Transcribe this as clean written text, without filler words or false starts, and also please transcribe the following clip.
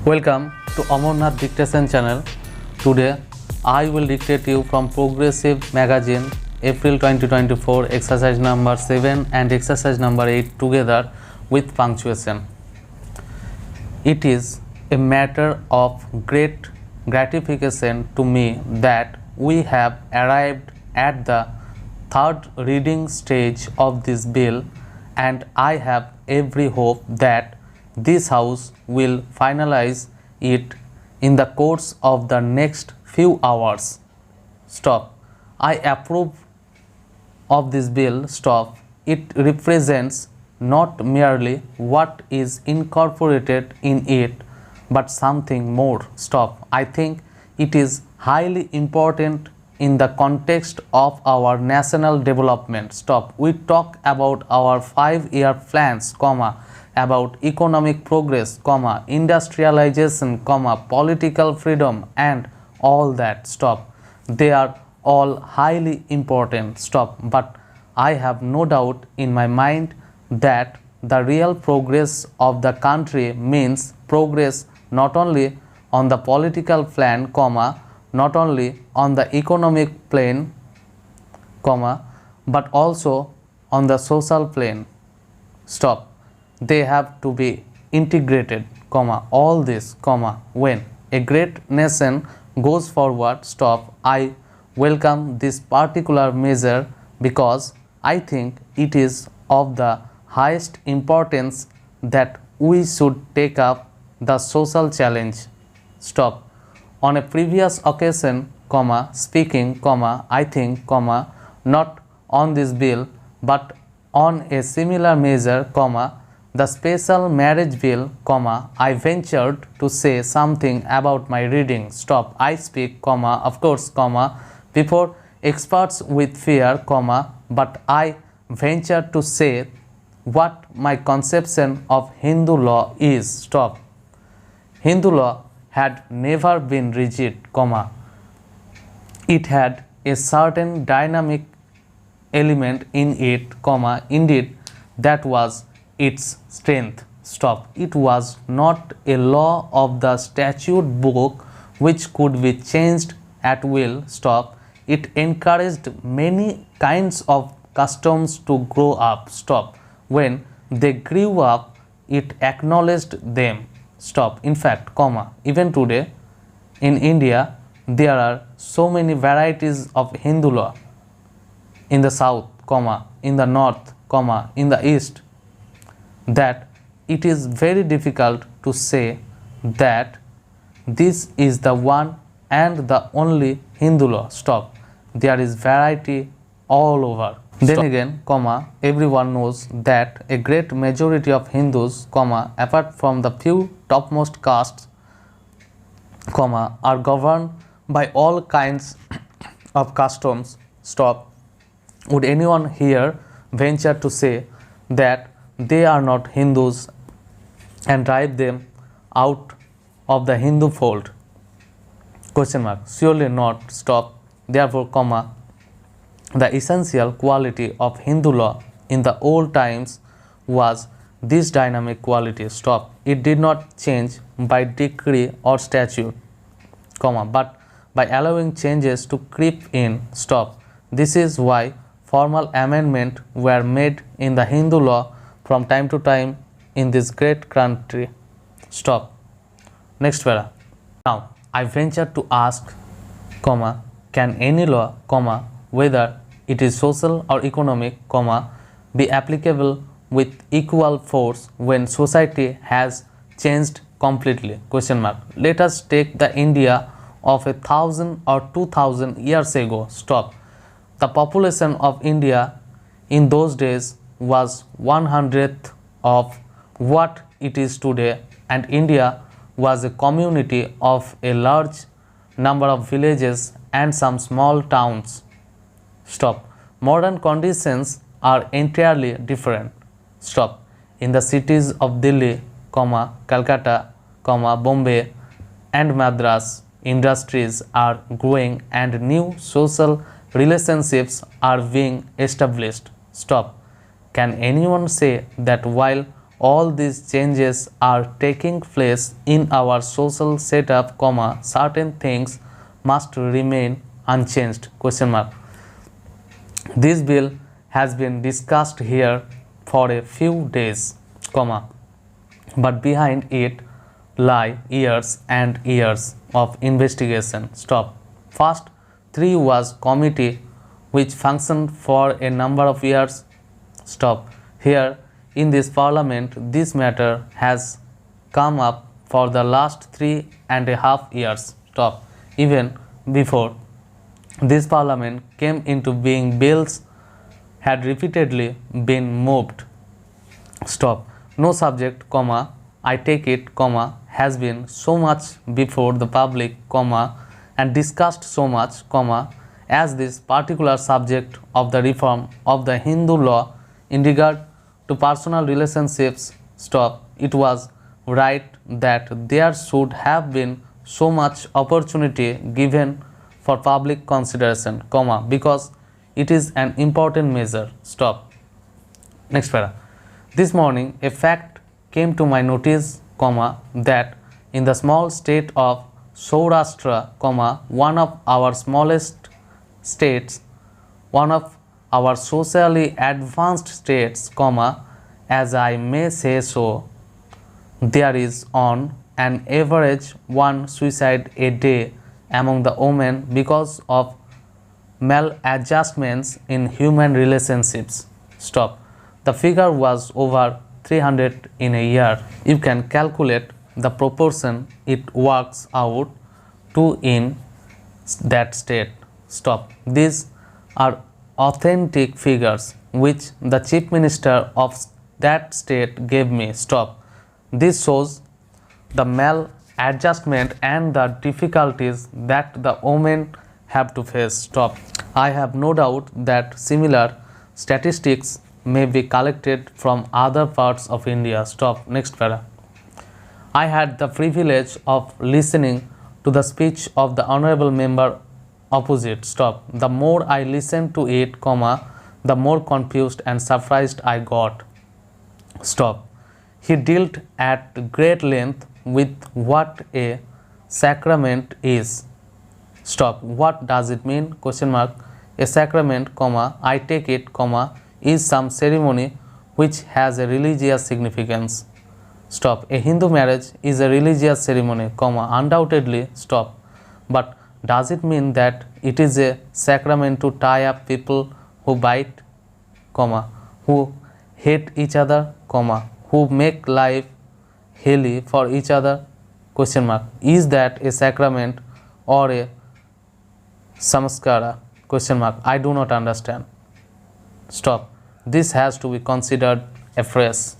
Welcome to Amarnath Dictation channel. Today I will dictate you from Progressive magazine April 2024 exercise number 7 and exercise number 8 together with punctuation. It is a matter of great gratification to me that we have arrived at the third reading stage of this bill, and I have every hope that this House will finalize it in the course of the next few hours. Stop. I approve of this bill. Stop. It represents not merely what is incorporated in it, but something more. Stop. I think it is highly important in the context of our national development. Stop. We talk about our 5-year plans, about economic progress, industrialization, political freedom, and all that. Stop. They are all highly important. Stop. But I have no doubt in my mind that the real progress of the country means progress not only on the political plan, not only on the economic plane, but also on the social plane. Stop. They have to be integrated, all this, when a great nation goes forward. Stop. I welcome this particular measure because I think it is of the highest importance that we should take up the social challenge. Stop. On a previous occasion, speaking, I think, not on this bill, but on a similar measure, the special marriage bill, I ventured to say something about my reading. Stop. I speak, of course, before experts with fear, but I venture to say what my conception of Hindu law is. Stop. Hindu law had never been rigid, it had a certain dynamic element in it, indeed that was its strength. Stop. It was not a law of the statute book which could be changed at will. Stop. It encouraged many kinds of customs to grow up. Stop. When they grew up, it acknowledged them. Stop. In fact, even today in India there are so many varieties of Hindu law in the south, in the north, in the east, that it is very difficult to say that this is the one and the only Hindu law. Stop. There is variety all over. Then again, everyone knows that a great majority of Hindus, apart from the few topmost castes, are governed by all kinds of customs. Stop. Would anyone here venture to say that they are not Hindus and drive them out of the Hindu fold? Question mark. Surely not. Stop. Therefore, the essential quality of Hindu law in the old times was this dynamic quality. Stop. It did not change by decree or statute, but by allowing changes to creep in. Stop. This is why formal amendments were made in the Hindu law from time to time in this great country. Stop. Next para. Now, I venture to ask, can any law, whether it is social or economic, be applicable with equal force when society has changed completely? Question mark. Let us take the India of 1,000 or 2,000 years ago. Stop. The population of India in those days was 1/100th of what it is today, and India was a community of a large number of villages and some small towns. Stop. Modern conditions are entirely different. Stop. In the cities of Delhi, Calcutta, Bombay and Madras, industries are growing and new social relationships are being established. Stop. Can anyone say that while all these changes are taking place in our social setup, comma, certain things must remain unchanged, question mark. This bill has been discussed here for a few days, comma, but behind it lie years and years of investigation. Stop. First, 3 was committee which functioned for a number of years. Stop. Here in this parliament, this matter has come up for the last 3.5 years. Stop. Even before this parliament came into being, bills had repeatedly been moved. Stop. No subject, comma, I take it, comma, has been so much before the public, comma, and discussed so much, comma, as this particular subject of the reform of the Hindu law in regard to personal relationships. Stop. It was right that there should have been so much opportunity given for public consideration, comma, because it is an important measure. Stop. Next para. This morning a fact came to my notice, comma, that in the small state of Saurashtra, comma, one of our smallest states, one of our socially advanced states, comma, as I may say so, there is on an average 1 suicide a day among the women because of maladjustments in human relationships. Stop. The figure was over 300 in a year. You can calculate the proportion it works out to in that state. Stop. These are authentic figures which the chief minister of that state gave me. Stop. This shows the maladjustment and the difficulties that the women have to face. Stop. I have no doubt that similar statistics may be collected from other parts of India. Stop. Next para. I had the privilege of listening to the speech of the honorable member opposite. Stop. The more I listened to it, comma, the more confused and surprised I got. Stop. He dealt at great length with what a sacrament is. Stop. What does it mean? Question mark. A sacrament, comma, I take it, comma, is some ceremony which has a religious significance. Stop. A Hindu marriage is a religious ceremony, comma, undoubtedly. Stop. But does it mean that it is a sacrament to tie up people who bite, comma, who hate each other, comma, who make life helly for each other? Question mark. Is that a sacrament or a samskara? Question mark. I do not understand. Stop. This has to be considered afresh.